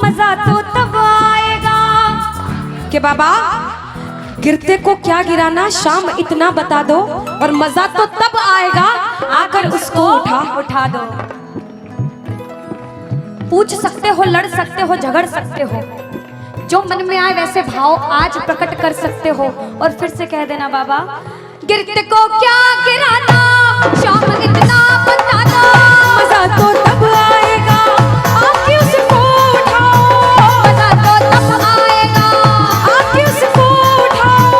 मजा तो तब आएगा कि बाबा गिरते को क्या गिराना, शाम इतना बता दो, और मजा तो तब आएगा आकर उसको उठा दो। पूछ सकते हो, लड़ सकते हो, झगड़ सकते हो, जो मन में आए वैसे भाव आज प्रकट कर सकते हो, और फिर से कह देना बाबा, गिरते को क्या गिराना, शाम इतना बता दो, मजा तो तब आएगा आके उसको उठाओ, मजा तो तब आएगा आके उसको उठाओ।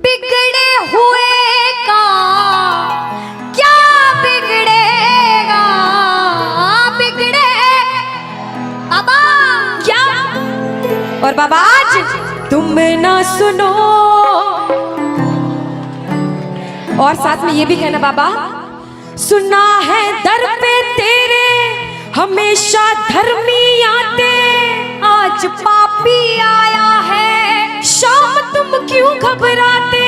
बिगड़े हुए का क्या बिगड़ेगा, बिगड़े बाबा क्या। और बाबा आज तुम ना सुनो, और साथ में ये भी कहना बाबा, सुना है दर पे तेरे हमेशा धर्मी आते, आज पापी आया है, शाम तुम क्यों घबराते,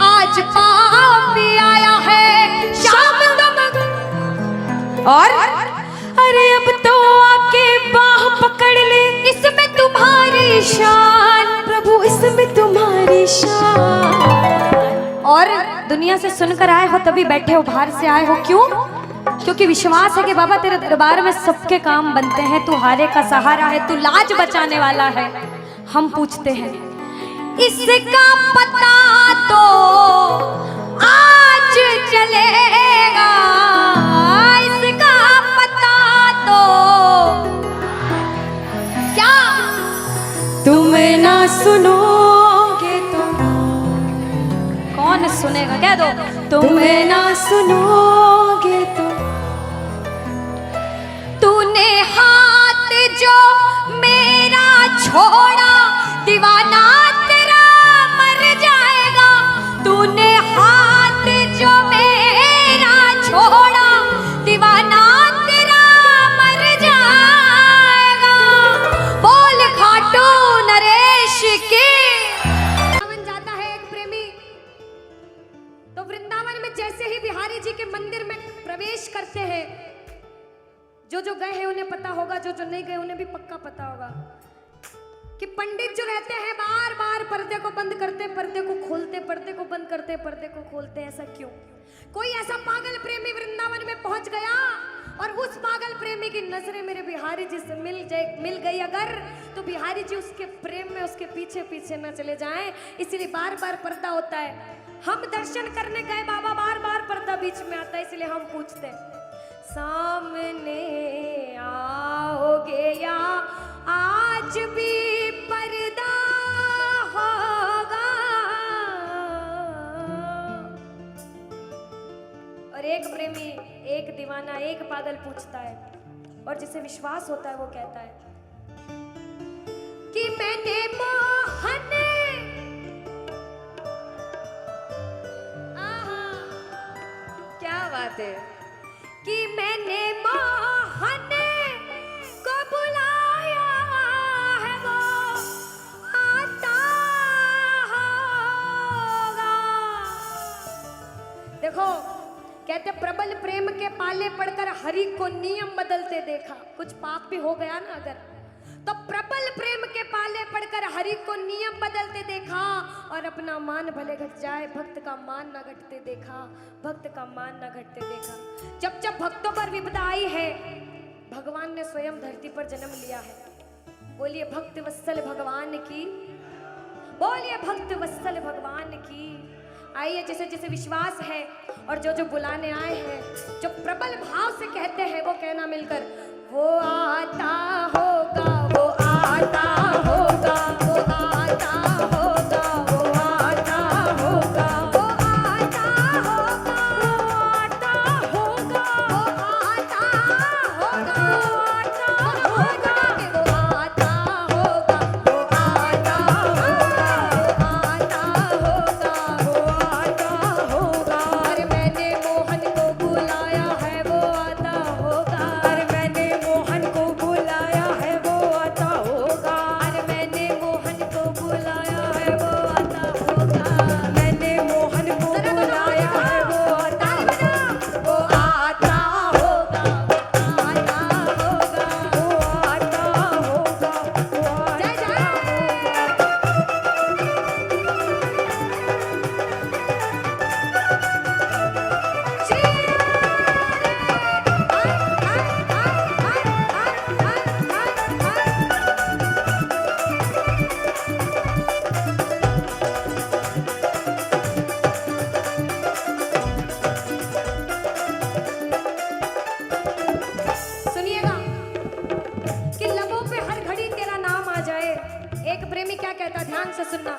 आज पापी आया है, शाम तुम। और अरे अब तो और दुनिया से सुनकर आए हो तभी बैठे हो, बाहर से आए हो क्यों? क्योंकि विश्वास है कि बाबा तेरे दरबार में सबके काम बनते हैं, तू हारे का सहारा है, तू लाज बचाने वाला है। हम पूछते हैं इसका पता तो आज चलेगा, इसका पता तो क्या तुम ना सुनोगे तो कौन सुनेगा? कह दो तुम ना सुनोगे तो तूने हाथ जो मेरा छोड़ा दीवाना तेरा मर जाएगा, तूने हाथ जो मेरा छोड़ा दीवाना तेरा मर जाएगा। बोल खाटू नरेश की। वृंदावन जाता है एक प्रेमी, तो वृंदावन में जैसे ही बिहारी जी के मंदिर में प्रवेश करते हैं, जो गए हैं उन्हें पता होगा, जो नहीं गए उन्हें भी पक्का पता होगा कि पंडित जो रहते हैं बार बार पर्दे को बंद करते, पर्दे को खोलते, पर्दे को बंद करते, पर्दे को खोलते। ऐसा क्यों? कोई ऐसा पागल प्रेमी वृंदावन में पहुंच गया और उस पागल प्रेमी की नजरें मेरे बिहारी जी से मिल गई अगर, तो बिहारी जी उसके प्रेम में उसके पीछे पीछे न चले जाएं, इसलिए बार बार पर्दा होता है। हम दर्शन करने गए बाबा, बार बार पर्दा बीच में आता है, इसलिए हम पूछते हैं सामने आओगे या आज भी पर्दा होगा? और एक प्रेमी, एक दीवाना, एक पागल पूछता है, और जिसे विश्वास होता है वो कहता है कि मैंने मोहन, क्या बात है, कि मैंने मोहन को बुलाया है, वो आता होगा। देखो कहते प्रबल प्रेम के पाले पड़कर हरि को नियम बदलते देखा। कुछ पाप भी हो गया ना अगर, तो प्रबल प्रेम के पाले पड़कर हरि को नियम बदलते देखा, और अपना मान भले घट जाए भक्त का मान न घटते देखा, भक्त का मान न घटते देखा। जब जब भक्तों पर विपदा आई है, भगवान ने स्वयं धरती पर जन्म लिया है। बोलिए भक्त वत्सल भगवान की, बोलिए भक्त वत्सल भगवान की। आइए जिसे जिसे विश्वास है और जो बुलाने आए हैं, जो प्रबल भाव से कहते हैं, वो कहना मिलकर, वो आता होगा, वो आता होगा, वो आता होगा, वो आता होगा, वो आता होगा, वो आता होगा, वो आता होगा, वो आता होगा, वो आता होगा, वो आता होगा, वो आता होगा। अरे मैंने मोहन को बुलाया है, वो आता होगा। अरे मैंने मोहन को बुलाया है, वो आता होगा। अरे मैंने मोहन को बुलाया है, वो आता होगा। मैंने मोहन को बुलाया है, वो आता होगा, वो आता होगा, वो आता होगा, वो आता होगा, वो आता होगा। सुनिएगा कि लबों पे हर घड़ी तेरा नाम आ जाए। एक प्रेमी क्या कहता, ध्यान से सुनना,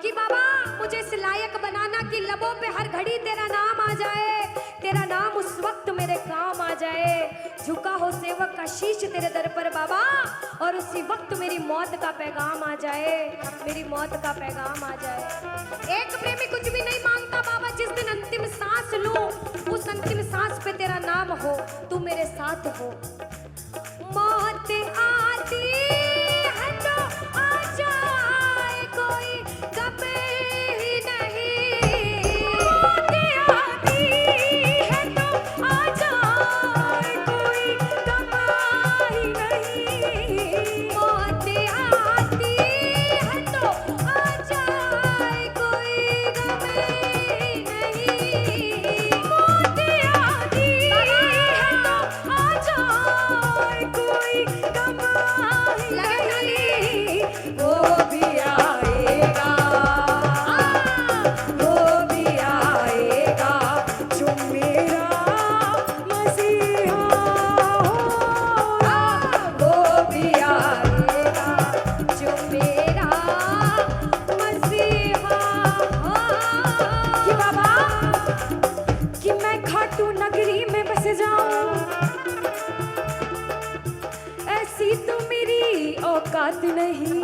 कि बाबा मुझे इस लायक बनाना कि लबों पे हर घड़ी तेरा नाम आ जाए, तेरा नाम उस वक्त मेरे काम आ जाए। झुका हो सेवक का शीश तेरे दर पर बाबा, और उसी वक्त मेरी मौत का पैगाम आ जाए, मेरी मौत का पैगाम आ जाए। एक प्रेमी कुछ भी नहीं मांगता बाबा, जिस दिन अंतिम सांस लूं उस अंतिम सांस पे तेरा नाम हो, तू मेरे साथ हो। मौत आती है तो आ जाए, कोई गम ही नहीं। मौत आती है तो आ जाए, कोई गम ही नहीं। मौत आती है तो आ जाए, कोई गम ही औकात नहीं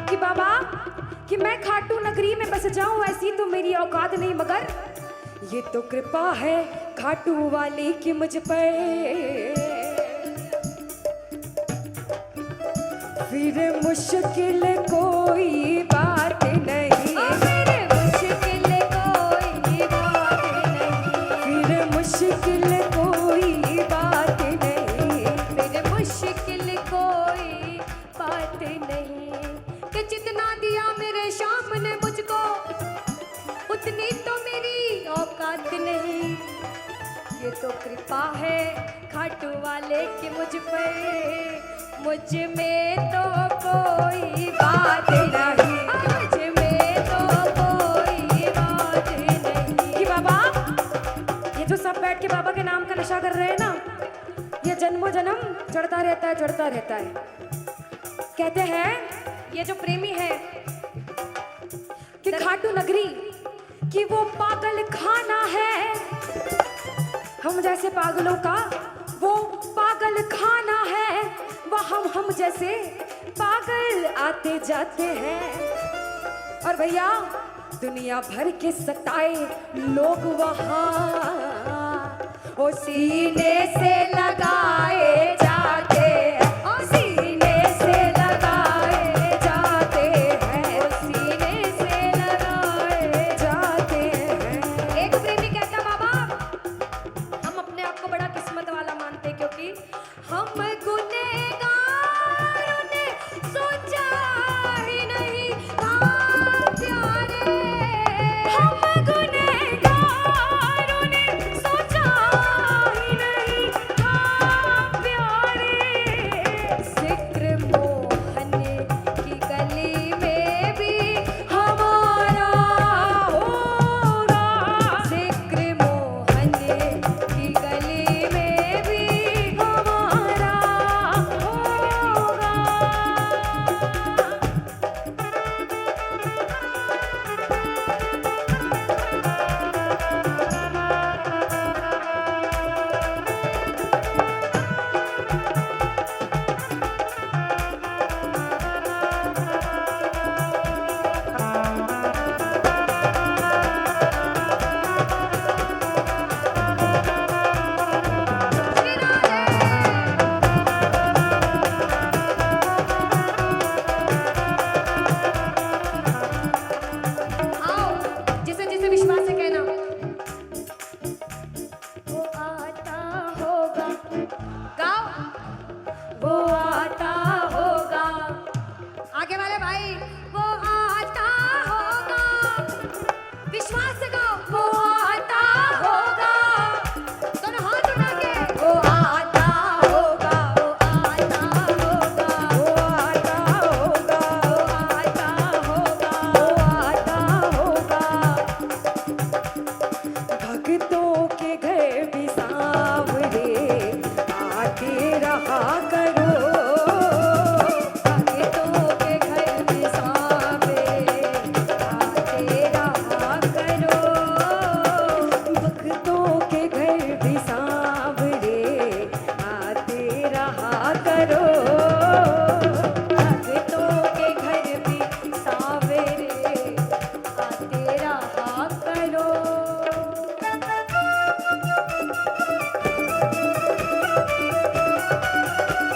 कि बाबा कि मैं खाटू नगरी में बस जाऊं, ऐसी तो मेरी औकात नहीं, मगर ये तो कृपा है खाटू वाले की मुझ पर। फिर मुश्किल कोई बात नहीं, फिर मुश्किल कोई बात नहीं, फिर मुश्किल कोई बात नहीं, फिर मुश्किल कोई बात नहीं। कि जितना दिया मेरे शाम ने मुझको, उतनी तो मेरी औकात नहीं। ये तो कृपा है खाटू वाले की मुझ पर, मुझ में तो कोई बात नहीं, मुझ में तो कोई बात नहीं। कि बाबा ये जो सब बैठ के बाबा के नाम का नशा कर रहे हैं ना, ये जन्मों जन्म चढ़ता रहता है, चढ़ता रहता है। कहते हैं ये जो प्रेमी है कि खाटू नगरी कि वो पागल खाना है, हम जैसे पागलों का वो पागल खाना है, वह हम जैसे पागल आते जाते हैं। और भैया दुनिया भर के सताए लोग वहाँ ओ सीने से लगाए जाते हैं, ओ सीने से लगाए जाते हैं, ओ सीने से लगाए जाते हैं। एक प्रेमी कहता बाबा हम अपने आप को बड़ा किस्मत वाला मानते, क्योंकि हम